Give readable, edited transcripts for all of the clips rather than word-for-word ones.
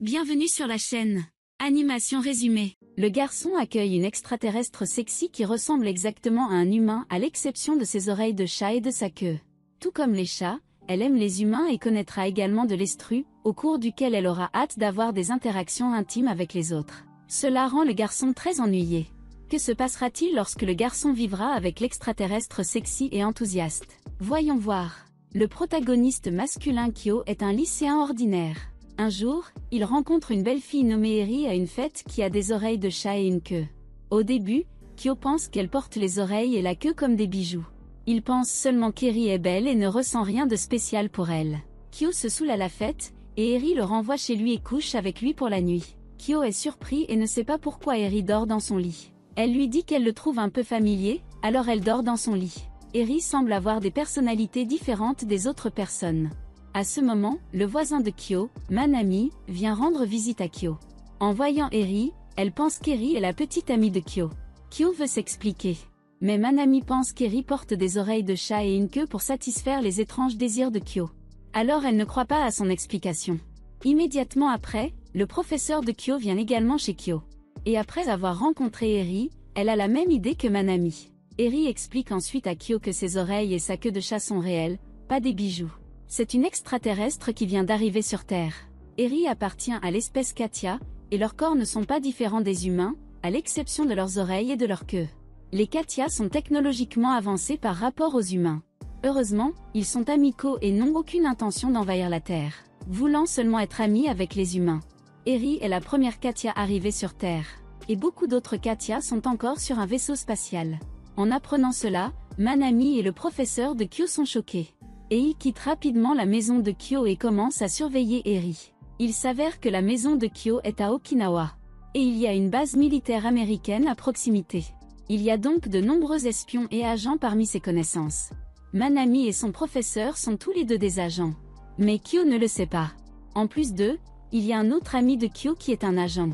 Bienvenue sur la chaîne. Animation résumée. Le garçon accueille une extraterrestre sexy qui ressemble exactement à un humain à l'exception de ses oreilles de chat et de sa queue. Tout comme les chats, elle aime les humains et connaîtra également de l'estru, au cours duquel elle aura hâte d'avoir des interactions intimes avec les autres. Cela rend le garçon très ennuyé. Que se passera-t-il lorsque le garçon vivra avec l'extraterrestre sexy et enthousiaste? Voyons voir. Le protagoniste masculin Kyo est un lycéen ordinaire. Un jour, il rencontre une belle fille nommée Eri à une fête qui a des oreilles de chat et une queue. Au début, Kyo pense qu'elle porte les oreilles et la queue comme des bijoux. Il pense seulement qu'Eri est belle et ne ressent rien de spécial pour elle. Kyo se saoule à la fête, et Eri le renvoie chez lui et couche avec lui pour la nuit. Kyo est surpris et ne sait pas pourquoi Eri dort dans son lit. Elle lui dit qu'elle le trouve un peu familier, alors elle dort dans son lit. Eri semble avoir des personnalités différentes des autres personnes. À ce moment, le voisin de Kyo, Manami, vient rendre visite à Kyo. En voyant Eri, elle pense qu'Eri est la petite amie de Kyo. Kyo veut s'expliquer. Mais Manami pense qu'Eri porte des oreilles de chat et une queue pour satisfaire les étranges désirs de Kyo. Alors elle ne croit pas à son explication. Immédiatement après, le professeur de Kyo vient également chez Kyo. Et après avoir rencontré Eri, elle a la même idée que Manami. Eri explique ensuite à Kyo que ses oreilles et sa queue de chat sont réelles, pas des bijoux. C'est une extraterrestre qui vient d'arriver sur Terre. Eri appartient à l'espèce Katia, et leurs corps ne sont pas différents des humains, à l'exception de leurs oreilles et de leur queue. Les Katia sont technologiquement avancés par rapport aux humains. Heureusement, ils sont amicaux et n'ont aucune intention d'envahir la Terre, voulant seulement être amis avec les humains. Eri est la première Katia arrivée sur Terre, et beaucoup d'autres Katia sont encore sur un vaisseau spatial. En apprenant cela, Manami et le professeur de Kyo sont choqués. Ei quitte rapidement la maison de Kyo et commence à surveiller Eri. Il s'avère que la maison de Kyo est à Okinawa. Et il y a une base militaire américaine à proximité. Il y a donc de nombreux espions et agents parmi ses connaissances. Manami et son professeur sont tous les deux des agents. Mais Kyo ne le sait pas. En plus d'eux, il y a un autre ami de Kyo qui est un agent.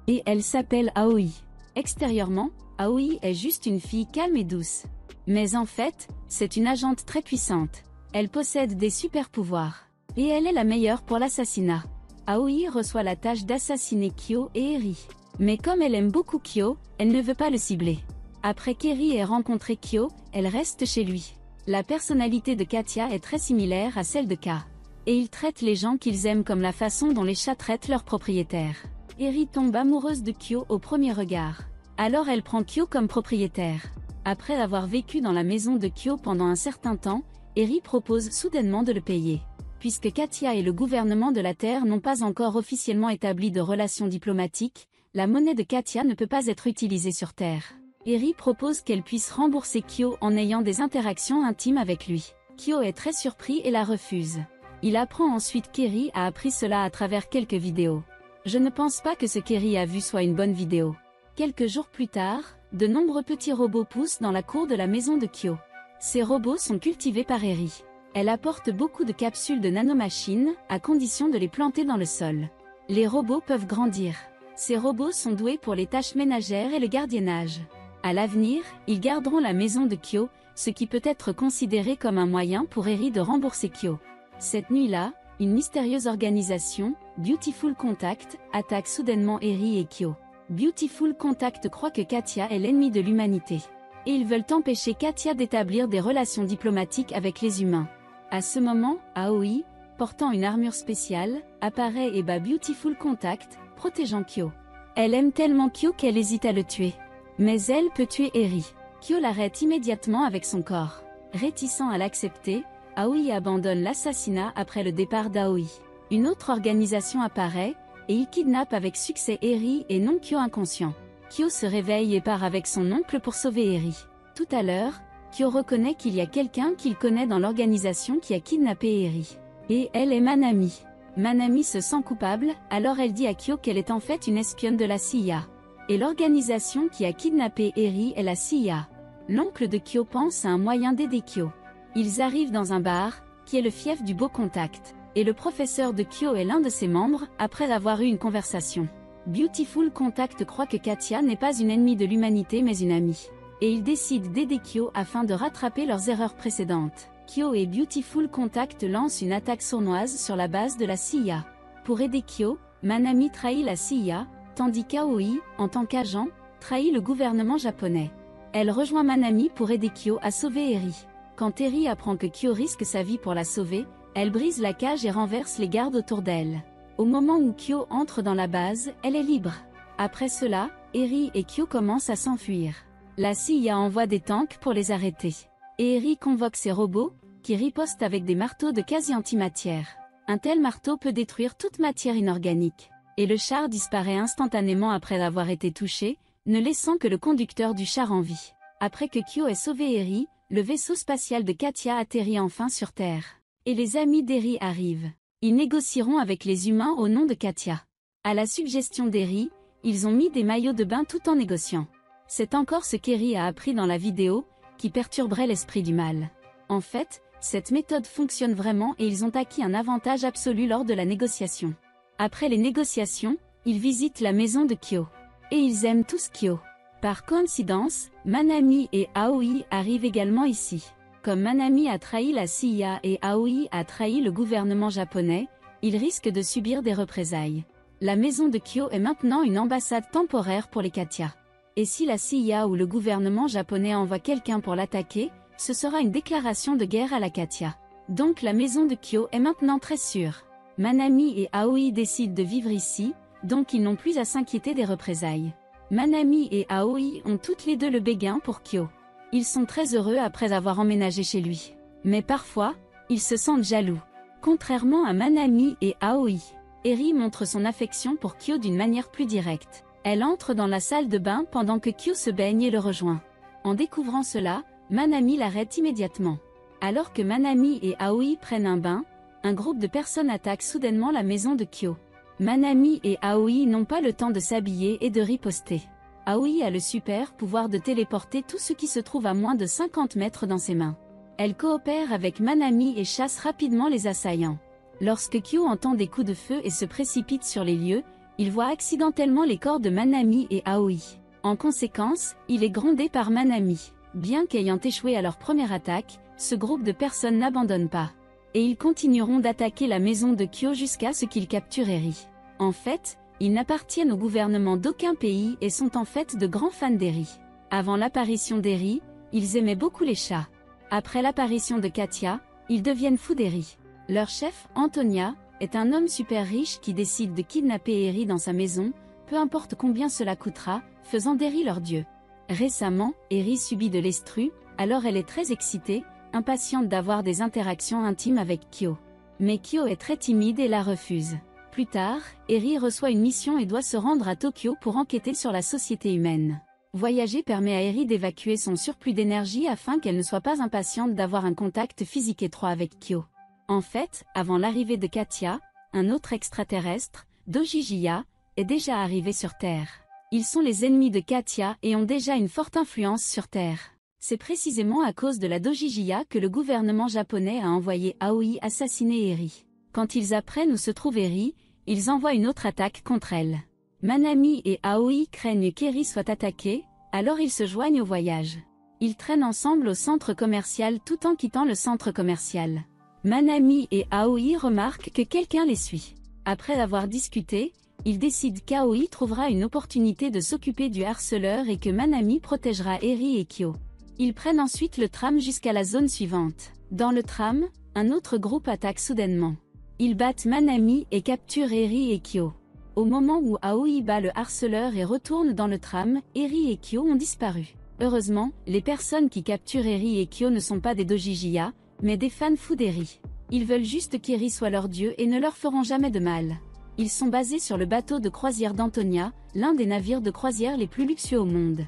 Et elle s'appelle Aoi. Extérieurement, Aoi est juste une fille calme et douce. Mais en fait, c'est une agente très puissante. Elle possède des super pouvoirs. Et elle est la meilleure pour l'assassinat. Aoi reçoit la tâche d'assassiner Kyo et Eri. Mais comme elle aime beaucoup Kyo, elle ne veut pas le cibler. Après qu'Eri ait rencontré Kyo, elle reste chez lui. La personnalité de Katia est très similaire à celle de Ka. Et ils traitent les gens qu'ils aiment comme la façon dont les chats traitent leurs propriétaires. Eri tombe amoureuse de Kyo au premier regard. Alors elle prend Kyo comme propriétaire. Après avoir vécu dans la maison de Kyo pendant un certain temps, Eri propose soudainement de le payer. Puisque Katia et le gouvernement de la Terre n'ont pas encore officiellement établi de relations diplomatiques, la monnaie de Katia ne peut pas être utilisée sur Terre. Eri propose qu'elle puisse rembourser Kyo en ayant des interactions intimes avec lui. Kyo est très surpris et la refuse. Il apprend ensuite qu'Eri a appris cela à travers quelques vidéos. Je ne pense pas que ce qu'Eri a vu soit une bonne vidéo. Quelques jours plus tard, de nombreux petits robots poussent dans la cour de la maison de Kyo. Ces robots sont cultivés par Eri. Elle apporte beaucoup de capsules de nanomachines, à condition de les planter dans le sol. Les robots peuvent grandir. Ces robots sont doués pour les tâches ménagères et le gardiennage. À l'avenir, ils garderont la maison de Kyo, ce qui peut être considéré comme un moyen pour Eri de rembourser Kyo. Cette nuit-là, une mystérieuse organisation, Beautiful Contact, attaque soudainement Eri et Kyo. Beautiful Contact croit que Katia est l'ennemi de l'humanité. Et ils veulent empêcher Katia d'établir des relations diplomatiques avec les humains. À ce moment, Aoi, portant une armure spéciale, apparaît et bat Beautiful Contact, protégeant Kyo. Elle aime tellement Kyo qu'elle hésite à le tuer. Mais elle peut tuer Eri. Kyo l'arrête immédiatement avec son corps. Réticent à l'accepter, Aoi abandonne l'assassinat après le départ d'Aoi. Une autre organisation apparaît, et il kidnappe avec succès Eri et non Kyo inconscient. Kyo se réveille et part avec son oncle pour sauver Eri. Tout à l'heure, Kyo reconnaît qu'il y a quelqu'un qu'il connaît dans l'organisation qui a kidnappé Eri. Et elle est Manami. Manami se sent coupable, alors elle dit à Kyo qu'elle est en fait une espionne de la CIA. Et l'organisation qui a kidnappé Eri est la CIA. L'oncle de Kyo pense à un moyen d'aider Kyo. Ils arrivent dans un bar, qui est le fief du Beau Contact. Et le professeur de Kyo est l'un de ses membres, après avoir eu une conversation. Beautiful Contact croit que Katia n'est pas une ennemie de l'humanité mais une amie. Et ils décident d'aider Kyo afin de rattraper leurs erreurs précédentes. Kyo et Beautiful Contact lancent une attaque sournoise sur la base de la CIA. Pour aider Kyo, Manami trahit la CIA, tandis qu'Aoi, en tant qu'agent, trahit le gouvernement japonais. Elle rejoint Manami pour aider Kyo à sauver Eri. Quand Eri apprend que Kyo risque sa vie pour la sauver, elle brise la cage et renverse les gardes autour d'elle. Au moment où Kyo entre dans la base, elle est libre. Après cela, Eri et Kyo commencent à s'enfuir. La CIA envoie des tanks pour les arrêter. Et Eri convoque ses robots, qui ripostent avec des marteaux de quasi-antimatière. Un tel marteau peut détruire toute matière inorganique. Et le char disparaît instantanément après avoir été touché, ne laissant que le conducteur du char en vie. Après que Kyo ait sauvé Eri, le vaisseau spatial de Katia atterrit enfin sur Terre. Et les amis d'Eri arrivent. Ils négocieront avec les humains au nom de Katia. À la suggestion d'Eri, ils ont mis des maillots de bain tout en négociant. C'est encore ce qu'Eri a appris dans la vidéo, qui perturberait l'esprit du mal. En fait, cette méthode fonctionne vraiment et ils ont acquis un avantage absolu lors de la négociation. Après les négociations, ils visitent la maison de Kyo. Et ils aiment tous Kyo. Par coïncidence, Manami et Aoi arrivent également ici. Comme Manami a trahi la CIA et Aoi a trahi le gouvernement japonais, ils risquent de subir des représailles. La maison de Kyo est maintenant une ambassade temporaire pour les Katia. Et si la CIA ou le gouvernement japonais envoie quelqu'un pour l'attaquer, ce sera une déclaration de guerre à la Katia. Donc la maison de Kyo est maintenant très sûre. Manami et Aoi décident de vivre ici, donc ils n'ont plus à s'inquiéter des représailles. Manami et Aoi ont toutes les deux le béguin pour Kyo. Ils sont très heureux après avoir emménagé chez lui. Mais parfois, ils se sentent jaloux. Contrairement à Manami et Aoi, Eri montre son affection pour Kyo d'une manière plus directe. Elle entre dans la salle de bain pendant que Kyo se baigne et le rejoint. En découvrant cela, Manami l'arrête immédiatement. Alors que Manami et Aoi prennent un bain, un groupe de personnes attaque soudainement la maison de Kyo. Manami et Aoi n'ont pas le temps de s'habiller et de riposter. Aoi a le super pouvoir de téléporter tout ce qui se trouve à moins de 50 mètres dans ses mains. Elle coopère avec Manami et chasse rapidement les assaillants. Lorsque Kyo entend des coups de feu et se précipite sur les lieux, il voit accidentellement les corps de Manami et Aoi. En conséquence, il est grondé par Manami. Bien qu'ayant échoué à leur première attaque, ce groupe de personnes n'abandonne pas. Et ils continueront d'attaquer la maison de Kyo jusqu'à ce qu'ils capturent Eri. En fait, ils n'appartiennent au gouvernement d'aucun pays et sont en fait de grands fans d'Eri. Avant l'apparition d'Eri, ils aimaient beaucoup les chats. Après l'apparition de Katia, ils deviennent fous d'Eri. Leur chef, Antonia, est un homme super riche qui décide de kidnapper Eri dans sa maison, peu importe combien cela coûtera, faisant d'Eri leur dieu. Récemment, Eri subit de l'estrue, alors elle est très excitée, impatiente d'avoir des interactions intimes avec Kyo. Mais Kyo est très timide et la refuse. Plus tard, Eri reçoit une mission et doit se rendre à Tokyo pour enquêter sur la société humaine. Voyager permet à Eri d'évacuer son surplus d'énergie afin qu'elle ne soit pas impatiente d'avoir un contact physique étroit avec Kyo. En fait, avant l'arrivée de Katia, un autre extraterrestre, Dojijia, est déjà arrivé sur Terre. Ils sont les ennemis de Katia et ont déjà une forte influence sur Terre. C'est précisément à cause de la Dojijia que le gouvernement japonais a envoyé Aoi assassiner Eri. Quand ils apprennent où se trouve Eri, ils envoient une autre attaque contre elle. Manami et Aoi craignent qu'Eri soit attaquée, alors ils se joignent au voyage. Ils traînent ensemble au centre commercial tout en quittant le centre commercial. Manami et Aoi remarquent que quelqu'un les suit. Après avoir discuté, ils décident qu'Aoi trouvera une opportunité de s'occuper du harceleur et que Manami protégera Eri et Kyo. Ils prennent ensuite le tram jusqu'à la zone suivante. Dans le tram, un autre groupe attaque soudainement. Ils battent Manami et capturent Eri et Kyo. Au moment où Aoi bat le harceleur et retourne dans le tram, Eri et Kyo ont disparu. Heureusement, les personnes qui capturent Eri et Kyo ne sont pas des Dojijia, mais des fans fous d'Eri. Ils veulent juste qu'Eri soit leur dieu et ne leur feront jamais de mal. Ils sont basés sur le bateau de croisière d'Antonia, l'un des navires de croisière les plus luxueux au monde.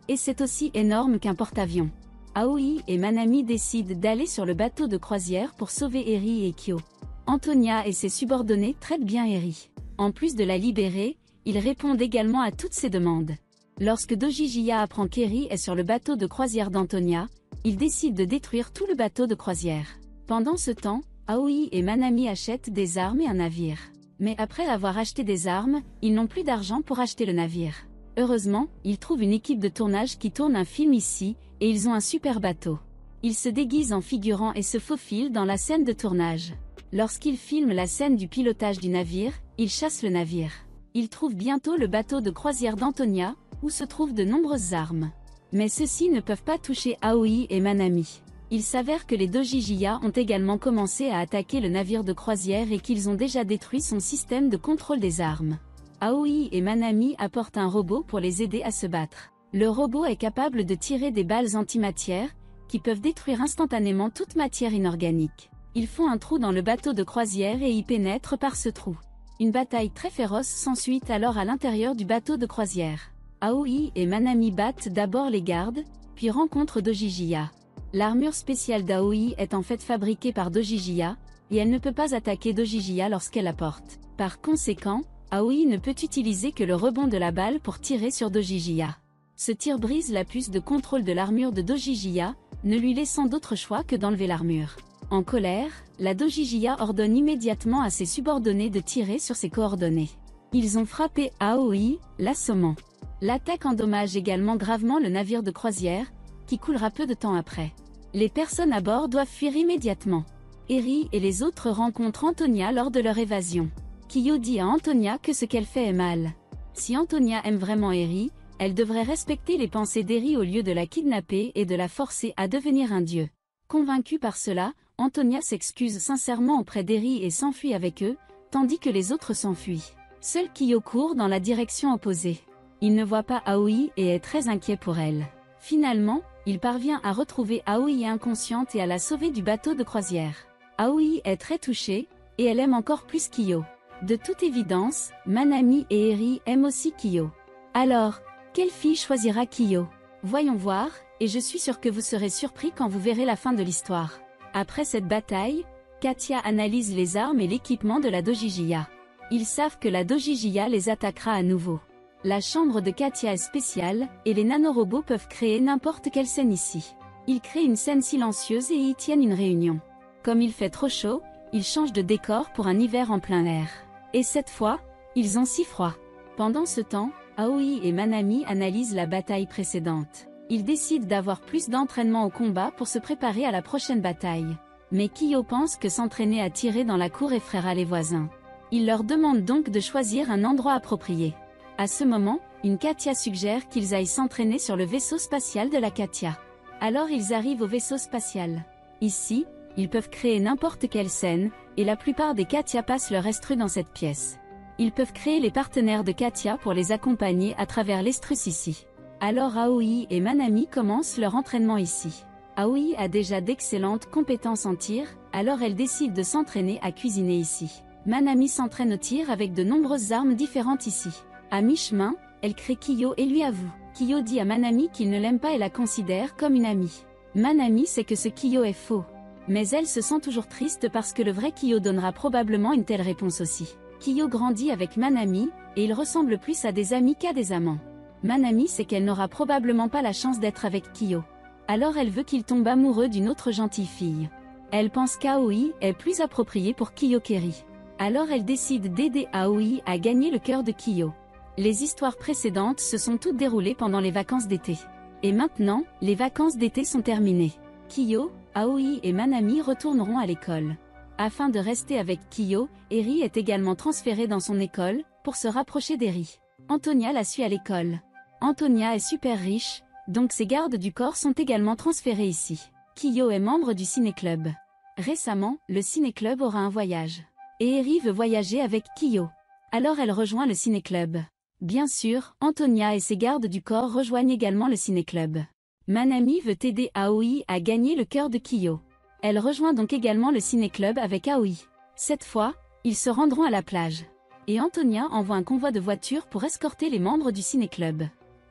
Et c'est aussi énorme qu'un porte-avions. Aoi et Manami décident d'aller sur le bateau de croisière pour sauver Eri et Kyo. Antonia et ses subordonnés traitent bien Eri. En plus de la libérer, ils répondent également à toutes ses demandes. Lorsque Dojijia apprend qu'Eri est sur le bateau de croisière d'Antonia, il décide de détruire tout le bateau de croisière. Pendant ce temps, Aoi et Manami achètent des armes et un navire. Mais après avoir acheté des armes, ils n'ont plus d'argent pour acheter le navire. Heureusement, ils trouvent une équipe de tournage qui tourne un film ici, et ils ont un super bateau. Ils se déguisent en figurants et se faufilent dans la scène de tournage. Lorsqu'il filme la scène du pilotage du navire, il chasse le navire. Il trouve bientôt le bateau de croisière d'Antonia, où se trouvent de nombreuses armes. Mais ceux-ci ne peuvent pas toucher Aoi et Manami. Il s'avère que les Dojijia ont également commencé à attaquer le navire de croisière et qu'ils ont déjà détruit son système de contrôle des armes. Aoi et Manami apportent un robot pour les aider à se battre. Le robot est capable de tirer des balles antimatière, qui peuvent détruire instantanément toute matière inorganique. Ils font un trou dans le bateau de croisière et y pénètrent par ce trou. Une bataille très féroce s'ensuit alors à l'intérieur du bateau de croisière. Aoi et Manami battent d'abord les gardes, puis rencontrent Dojijia. L'armure spéciale d'Aoi est en fait fabriquée par Dojijia, et elle ne peut pas attaquer Dojijia lorsqu'elle la porte. Par conséquent, Aoi ne peut utiliser que le rebond de la balle pour tirer sur Dojijia. Ce tir brise la puce de contrôle de l'armure de Dojijia, ne lui laissant d'autre choix que d'enlever l'armure. En colère, la Dojijia ordonne immédiatement à ses subordonnés de tirer sur ses coordonnées. Ils ont frappé Aoi, l'assommant. L'attaque endommage également gravement le navire de croisière, qui coulera peu de temps après. Les personnes à bord doivent fuir immédiatement. Eri et les autres rencontrent Antonia lors de leur évasion. Kiyo dit à Antonia que ce qu'elle fait est mal. Si Antonia aime vraiment Eri, elle devrait respecter les pensées d'Eri au lieu de la kidnapper et de la forcer à devenir un dieu. Convaincue par cela, Antonia s'excuse sincèrement auprès d'Eri et s'enfuit avec eux, tandis que les autres s'enfuient. Seul Kiyo court dans la direction opposée. Il ne voit pas Aoi et est très inquiet pour elle. Finalement, il parvient à retrouver Aoi inconsciente et à la sauver du bateau de croisière. Aoi est très touchée, et elle aime encore plus Kiyo. De toute évidence, Manami et Eri aiment aussi Kiyo. Alors, quelle fille choisira Kiyo? Voyons voir, et je suis sûr que vous serez surpris quand vous verrez la fin de l'histoire. Après cette bataille, Katia analyse les armes et l'équipement de la Dojijia. Ils savent que la Dojijia les attaquera à nouveau. La chambre de Katia est spéciale, et les nanorobots peuvent créer n'importe quelle scène ici. Ils créent une scène silencieuse et y tiennent une réunion. Comme il fait trop chaud, ils changent de décor pour un hiver en plein air. Et cette fois, ils ont si froid. Pendant ce temps, Aoi et Manami analysent la bataille précédente. Ils décident d'avoir plus d'entraînement au combat pour se préparer à la prochaine bataille. Mais Kiyo pense que s'entraîner à tirer dans la cour effraiera les voisins. Il leur demande donc de choisir un endroit approprié. À ce moment, une Katia suggère qu'ils aillent s'entraîner sur le vaisseau spatial de la Katia. Alors ils arrivent au vaisseau spatial. Ici, ils peuvent créer n'importe quelle scène, et la plupart des Katia passent leur estru dans cette pièce. Ils peuvent créer les partenaires de Katia pour les accompagner à travers l'estrus ici. Alors Aoi et Manami commencent leur entraînement ici. Aoi a déjà d'excellentes compétences en tir, alors elle décide de s'entraîner à cuisiner ici. Manami s'entraîne au tir avec de nombreuses armes différentes ici. À mi-chemin, elle crée Kiyo et lui avoue. Kiyo dit à Manami qu'il ne l'aime pas et la considère comme une amie. Manami sait que ce Kiyo est faux. Mais elle se sent toujours triste parce que le vrai Kiyo donnera probablement une telle réponse aussi. Kiyo grandit avec Manami, et il ressemble plus à des amis qu'à des amants. Manami sait qu'elle n'aura probablement pas la chance d'être avec Kiyo. Alors elle veut qu'il tombe amoureux d'une autre gentille fille. Elle pense qu'Aoi est plus appropriée pour Kiyo qu'Eri. Alors elle décide d'aider Aoi à gagner le cœur de Kiyo. Les histoires précédentes se sont toutes déroulées pendant les vacances d'été. Et maintenant, les vacances d'été sont terminées. Kiyo, Aoi et Manami retourneront à l'école. Afin de rester avec Kiyo, Eri est également transférée dans son école, pour se rapprocher d'Eri. Antonia la suit à l'école. Antonia est super riche, donc ses gardes du corps sont également transférés ici. Kiyo est membre du ciné-club. Récemment, le ciné-club aura un voyage. Et Eri veut voyager avec Kiyo. Alors elle rejoint le ciné-club. Bien sûr, Antonia et ses gardes du corps rejoignent également le ciné-club. Manami veut aider Aoi à gagner le cœur de Kiyo. Elle rejoint donc également le ciné-club avec Aoi. Cette fois, ils se rendront à la plage. Et Antonia envoie un convoi de voitures pour escorter les membres du ciné-club.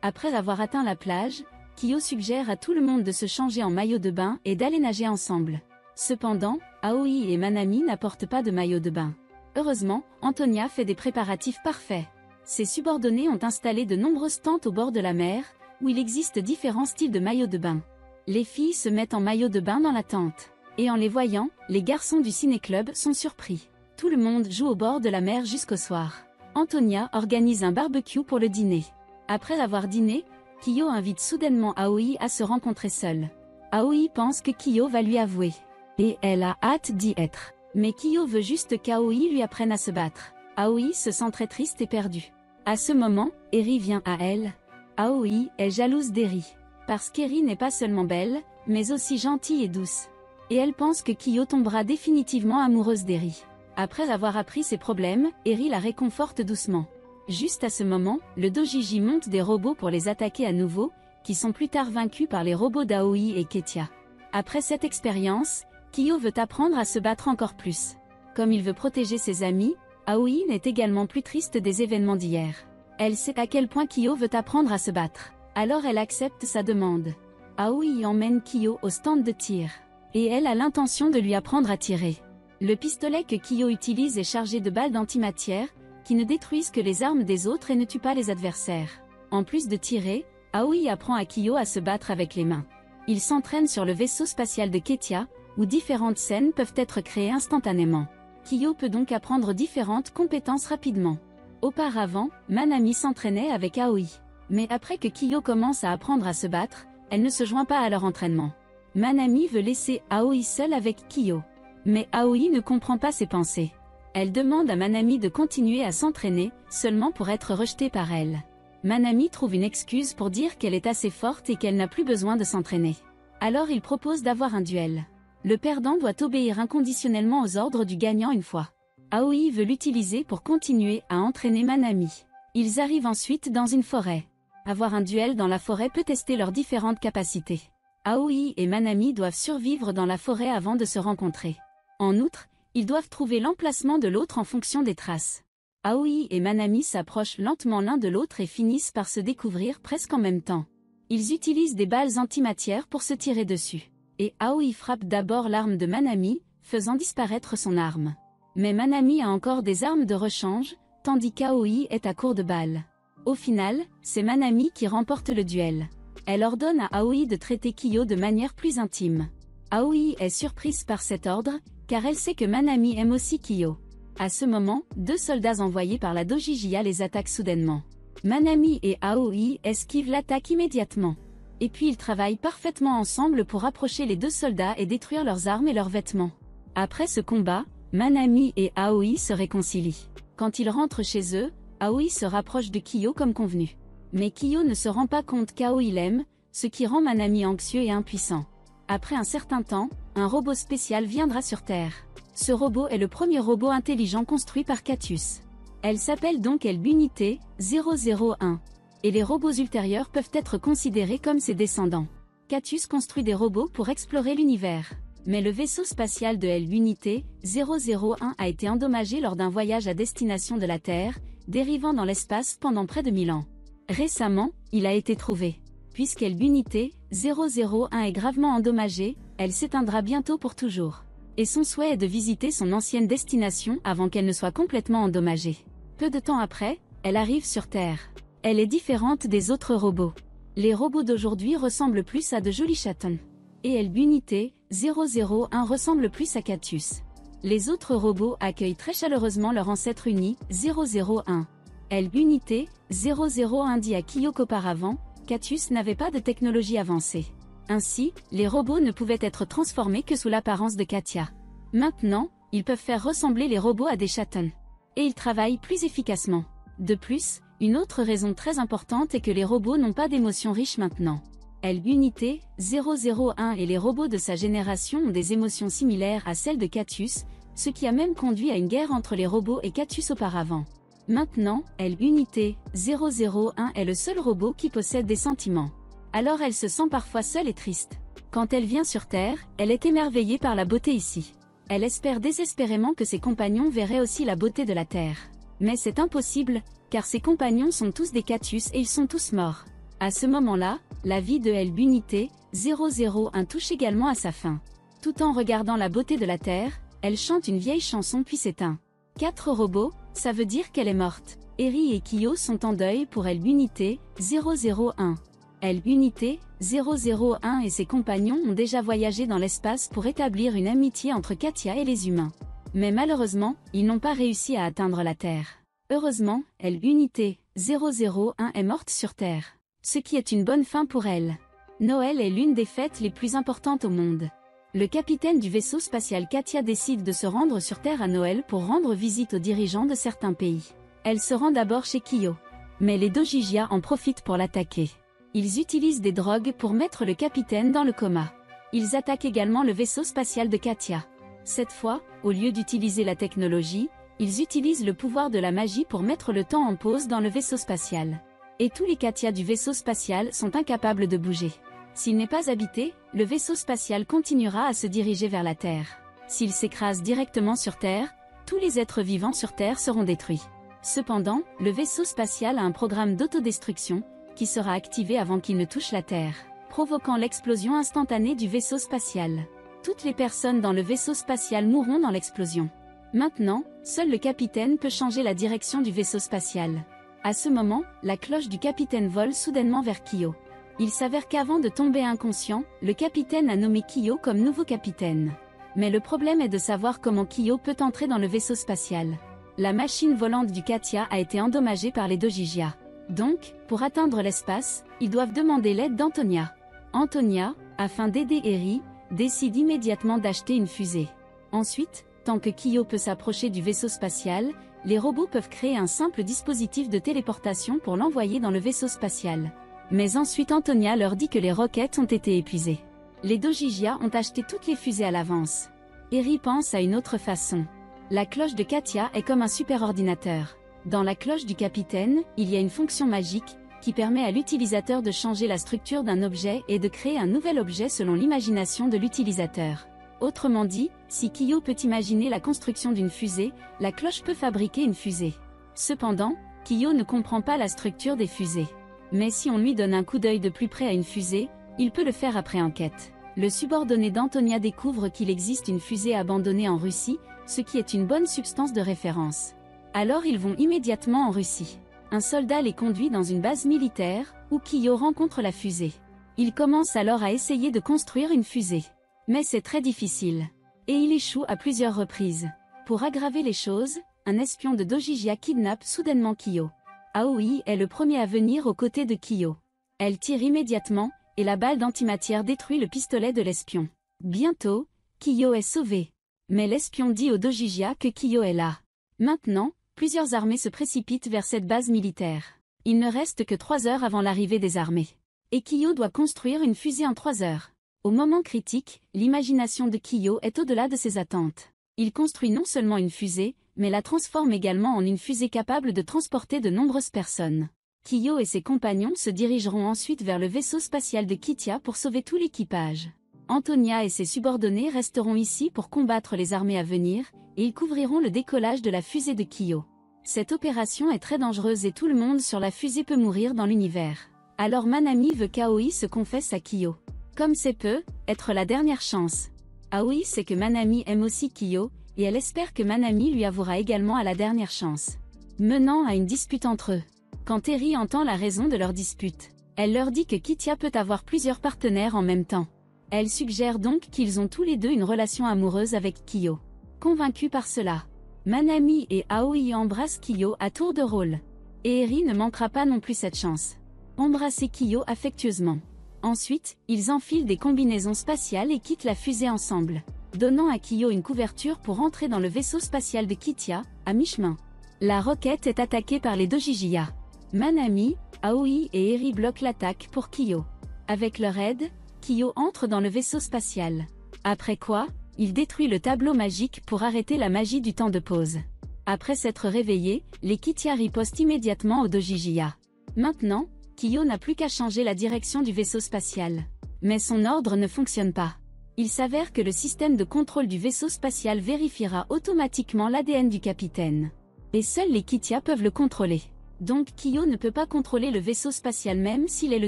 Après avoir atteint la plage, Kiyo suggère à tout le monde de se changer en maillot de bain et d'aller nager ensemble. Cependant, Aoi et Manami n'apportent pas de maillot de bain. Heureusement, Antonia fait des préparatifs parfaits. Ses subordonnés ont installé de nombreuses tentes au bord de la mer, où il existe différents styles de maillots de bain. Les filles se mettent en maillot de bain dans la tente. Et en les voyant, les garçons du ciné-club sont surpris. Tout le monde joue au bord de la mer jusqu'au soir. Antonia organise un barbecue pour le dîner. Après avoir dîné, Kiyo invite soudainement Aoi à se rencontrer seule. Aoi pense que Kiyo va lui avouer. Et elle a hâte d'y être. Mais Kiyo veut juste qu'Aoi lui apprenne à se battre. Aoi se sent très triste et perdue. À ce moment, Eri vient à elle. Aoi est jalouse d'Eri. Parce qu'Eri n'est pas seulement belle, mais aussi gentille et douce. Et elle pense que Kiyo tombera définitivement amoureuse d'Eri. Après avoir appris ses problèmes, Eri la réconforte doucement. Juste à ce moment, le Dojiji monte des robots pour les attaquer à nouveau, qui sont plus tard vaincus par les robots d'Aoi et Ketia. Après cette expérience, Kiyo veut apprendre à se battre encore plus. Comme il veut protéger ses amis, Aoi n'est également plus triste des événements d'hier. Elle sait à quel point Kiyo veut apprendre à se battre. Alors elle accepte sa demande. Aoi emmène Kiyo au stand de tir. Et elle a l'intention de lui apprendre à tirer. Le pistolet que Kiyo utilise est chargé de balles d'antimatière, qui ne détruisent que les armes des autres et ne tuent pas les adversaires. En plus de tirer, Aoi apprend à Kiyo à se battre avec les mains. Il s'entraîne sur le vaisseau spatial de Ketia, où différentes scènes peuvent être créées instantanément. Kiyo peut donc apprendre différentes compétences rapidement. Auparavant, Manami s'entraînait avec Aoi. Mais après que Kiyo commence à apprendre à se battre, elle ne se joint pas à leur entraînement. Manami veut laisser Aoi seule avec Kiyo. Mais Aoi ne comprend pas ses pensées. Elle demande à Manami de continuer à s'entraîner, seulement pour être rejetée par elle. Manami trouve une excuse pour dire qu'elle est assez forte et qu'elle n'a plus besoin de s'entraîner. Alors il propose d'avoir un duel. Le perdant doit obéir inconditionnellement aux ordres du gagnant une fois. Aoi veut l'utiliser pour continuer à entraîner Manami. Ils arrivent ensuite dans une forêt. Avoir un duel dans la forêt peut tester leurs différentes capacités. Aoi et Manami doivent survivre dans la forêt avant de se rencontrer. En outre, ils doivent trouver l'emplacement de l'autre en fonction des traces. Aoi et Manami s'approchent lentement l'un de l'autre et finissent par se découvrir presque en même temps. Ils utilisent des balles antimatière pour se tirer dessus. Et Aoi frappe d'abord l'arme de Manami, faisant disparaître son arme. Mais Manami a encore des armes de rechange, tandis qu'Aoi est à court de balles. Au final, c'est Manami qui remporte le duel. Elle ordonne à Aoi de traiter Kiyo de manière plus intime. Aoi est surprise par cet ordre, car elle sait que Manami aime aussi Kiyo. À ce moment, deux soldats envoyés par la Dojijia les attaquent soudainement. Manami et Aoi esquivent l'attaque immédiatement. Et puis ils travaillent parfaitement ensemble pour approcher les deux soldats et détruire leurs armes et leurs vêtements. Après ce combat, Manami et Aoi se réconcilient. Quand ils rentrent chez eux, Aoi se rapproche de Kiyo comme convenu. Mais Kiyo ne se rend pas compte qu'Aoi l'aime, ce qui rend Manami anxieux et impuissant. Après un certain temps, un robot spécial viendra sur Terre. Ce robot est le premier robot intelligent construit par Catus. Elle s'appelle donc Elbunité 001. Et les robots ultérieurs peuvent être considérés comme ses descendants. Catus construit des robots pour explorer l'univers. Mais le vaisseau spatial de Elbunité 001 a été endommagé lors d'un voyage à destination de la Terre, dérivant dans l'espace pendant près de 1000 ans. Récemment, il a été trouvé. Puisqu'Elbunité 001 est gravement endommagée, elle s'éteindra bientôt pour toujours. Et son souhait est de visiter son ancienne destination avant qu'elle ne soit complètement endommagée. Peu de temps après, elle arrive sur Terre. Elle est différente des autres robots. Les robots d'aujourd'hui ressemblent plus à de jolis chatons. Et Elbunité 001 ressemble plus à Catus. Les autres robots accueillent très chaleureusement leur ancêtre uni, 001. Elbunité 001 dit à Kiyo qu'auparavant, Catus n'avait pas de technologie avancée. Ainsi, les robots ne pouvaient être transformés que sous l'apparence de Katia. Maintenant, ils peuvent faire ressembler les robots à des chatons. Et ils travaillent plus efficacement. De plus, une autre raison très importante est que les robots n'ont pas d'émotions riches maintenant. Elbunité 001 et les robots de sa génération ont des émotions similaires à celles de Catus, ce qui a même conduit à une guerre entre les robots et Catus auparavant. Maintenant, Elbunité 001 est le seul robot qui possède des sentiments. Alors elle se sent parfois seule et triste. Quand elle vient sur Terre, elle est émerveillée par la beauté ici. Elle espère désespérément que ses compagnons verraient aussi la beauté de la Terre. Mais c'est impossible, car ses compagnons sont tous des Catus et ils sont tous morts. À ce moment-là, la vie de Elbunité 001 touche également à sa fin. Tout en regardant la beauté de la Terre, elle chante une vieille chanson puis s'éteint. 4 robots, ça veut dire qu'elle est morte. Eri et Kiyo sont en deuil pour Elbunité 001. Elbunité 001 et ses compagnons ont déjà voyagé dans l'espace pour établir une amitié entre Katia et les humains. Mais malheureusement, ils n'ont pas réussi à atteindre la Terre. Heureusement, Elbunité 001 est morte sur Terre. Ce qui est une bonne fin pour elle. Noël est l'une des fêtes les plus importantes au monde. Le capitaine du vaisseau spatial Katia décide de se rendre sur Terre à Noël pour rendre visite aux dirigeants de certains pays. Elle se rend d'abord chez Kyo. Mais les Dojijia en profitent pour l'attaquer. Ils utilisent des drogues pour mettre le capitaine dans le coma. Ils attaquent également le vaisseau spatial de Katia. Cette fois, au lieu d'utiliser la technologie, ils utilisent le pouvoir de la magie pour mettre le temps en pause dans le vaisseau spatial. Et tous les Katia du vaisseau spatial sont incapables de bouger. S'il n'est pas habité, le vaisseau spatial continuera à se diriger vers la Terre. S'il s'écrase directement sur Terre, tous les êtres vivants sur Terre seront détruits. Cependant, le vaisseau spatial a un programme d'autodestruction, qui sera activé avant qu'il ne touche la Terre, provoquant l'explosion instantanée du vaisseau spatial. Toutes les personnes dans le vaisseau spatial mourront dans l'explosion. Maintenant, seul le capitaine peut changer la direction du vaisseau spatial. À ce moment, la cloche du capitaine vole soudainement vers Kyo. Il s'avère qu'avant de tomber inconscient, le capitaine a nommé Kyo comme nouveau capitaine. Mais le problème est de savoir comment Kyo peut entrer dans le vaisseau spatial. La machine volante du Katia a été endommagée par les Dojijia. Donc, pour atteindre l'espace, ils doivent demander l'aide d'Antonia. Antonia, afin d'aider Eri, décide immédiatement d'acheter une fusée. Ensuite, tant que Kyo peut s'approcher du vaisseau spatial, les robots peuvent créer un simple dispositif de téléportation pour l'envoyer dans le vaisseau spatial. Mais ensuite Antonia leur dit que les roquettes ont été épuisées. Les Dojijia ont acheté toutes les fusées à l'avance. Eri pense à une autre façon. La cloche de Katia est comme un superordinateur. Dans la cloche du capitaine, il y a une fonction magique, qui permet à l'utilisateur de changer la structure d'un objet et de créer un nouvel objet selon l'imagination de l'utilisateur. Autrement dit, si Kyo peut imaginer la construction d'une fusée, la cloche peut fabriquer une fusée. Cependant, Kyo ne comprend pas la structure des fusées. Mais si on lui donne un coup d'œil de plus près à une fusée, il peut le faire après enquête. Le subordonné d'Antonia découvre qu'il existe une fusée abandonnée en Russie, ce qui est une bonne substance de référence. Alors ils vont immédiatement en Russie. Un soldat les conduit dans une base militaire, où Kyo rencontre la fusée. Il commence alors à essayer de construire une fusée. Mais c'est très difficile. Et il échoue à plusieurs reprises. Pour aggraver les choses, un espion de Dojijia kidnappe soudainement Kyo. Aoi est le premier à venir aux côtés de Kyo. Elle tire immédiatement, et la balle d'antimatière détruit le pistolet de l'espion. Bientôt, Kyo est sauvé. Mais l'espion dit aux Dojijia que Kyo est là. Maintenant, plusieurs armées se précipitent vers cette base militaire. Il ne reste que 3 heures avant l'arrivée des armées. Et Kyo doit construire une fusée en 3 heures. Au moment critique, l'imagination de Kyo est au-delà de ses attentes. Il construit non seulement une fusée, mais la transforme également en une fusée capable de transporter de nombreuses personnes. Kyo et ses compagnons se dirigeront ensuite vers le vaisseau spatial de Katia pour sauver tout l'équipage. Antonia et ses subordonnés resteront ici pour combattre les armées à venir, et ils couvriront le décollage de la fusée de Kyo. Cette opération est très dangereuse et tout le monde sur la fusée peut mourir dans l'univers. Alors Manami veut qu'Aoi se confesse à Kyo. Comme c'est peu, être la dernière chance. Aoi sait que Manami aime aussi Kyo, et elle espère que Manami lui avouera également à la dernière chance. Menant à une dispute entre eux. Quand Eri entend la raison de leur dispute, elle leur dit que Katia peut avoir plusieurs partenaires en même temps. Elle suggère donc qu'ils ont tous les deux une relation amoureuse avec Kyo. Convaincus par cela, Manami et Aoi embrassent Kyo à tour de rôle. Et Eri ne manquera pas non plus cette chance. Embrasser Kyo affectueusement. Ensuite, ils enfilent des combinaisons spatiales et quittent la fusée ensemble, donnant à Kyo une couverture pour entrer dans le vaisseau spatial de Katia, à mi-chemin. La roquette est attaquée par les Dojijia. Manami, Aoi et Eri bloquent l'attaque pour Kyo. Avec leur aide, Kyo entre dans le vaisseau spatial. Après quoi, il détruit le tableau magique pour arrêter la magie du temps de pause. Après s'être réveillés, les Katia ripostent immédiatement aux Dojijia. Maintenant, Kyo n'a plus qu'à changer la direction du vaisseau spatial. Mais son ordre ne fonctionne pas. Il s'avère que le système de contrôle du vaisseau spatial vérifiera automatiquement l'ADN du capitaine. Et seuls les Katia peuvent le contrôler. Donc Kyo ne peut pas contrôler le vaisseau spatial même s'il est le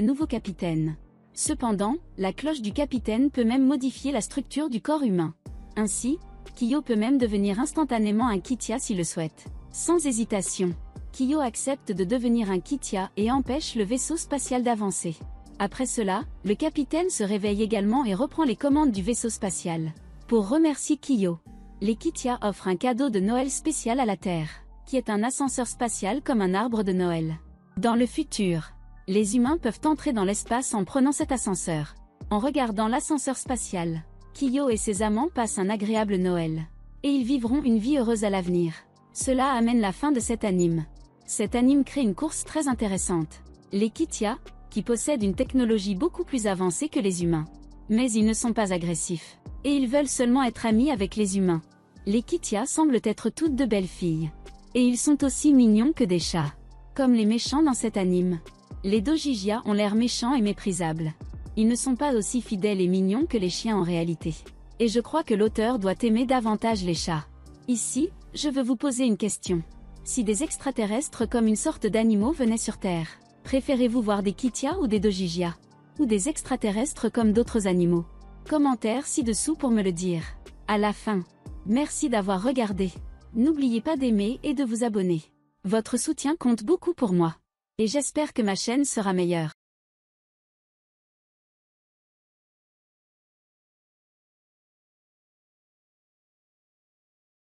nouveau capitaine. Cependant, la cloche du capitaine peut même modifier la structure du corps humain. Ainsi, Kyo peut même devenir instantanément un Katia s'il le souhaite. Sans hésitation, Kyo accepte de devenir un Katia et empêche le vaisseau spatial d'avancer. Après cela, le capitaine se réveille également et reprend les commandes du vaisseau spatial. Pour remercier Kyo, les Katia offrent un cadeau de Noël spécial à la Terre, qui est un ascenseur spatial comme un arbre de Noël. Dans le futur, les humains peuvent entrer dans l'espace en prenant cet ascenseur. En regardant l'ascenseur spatial, Kiyo et ses amants passent un agréable Noël. Et ils vivront une vie heureuse à l'avenir. Cela amène la fin de cet anime. Cet anime crée une course très intéressante. Les Kitia, qui possèdent une technologie beaucoup plus avancée que les humains. Mais ils ne sont pas agressifs. Et ils veulent seulement être amis avec les humains. Les Kitia semblent être toutes de belles filles. Et ils sont aussi mignons que des chats. Comme les méchants dans cet anime. Les Dojijia ont l'air méchants et méprisables. Ils ne sont pas aussi fidèles et mignons que les chiens en réalité. Et je crois que l'auteur doit aimer davantage les chats. Ici, je veux vous poser une question. Si des extraterrestres comme une sorte d'animaux venaient sur Terre, préférez-vous voir des Kitia ou des Dojijia? Ou des extraterrestres comme d'autres animaux? Commentaire ci-dessous pour me le dire. À la fin. Merci d'avoir regardé. N'oubliez pas d'aimer et de vous abonner. Votre soutien compte beaucoup pour moi. Et j'espère que ma chaîne sera meilleure.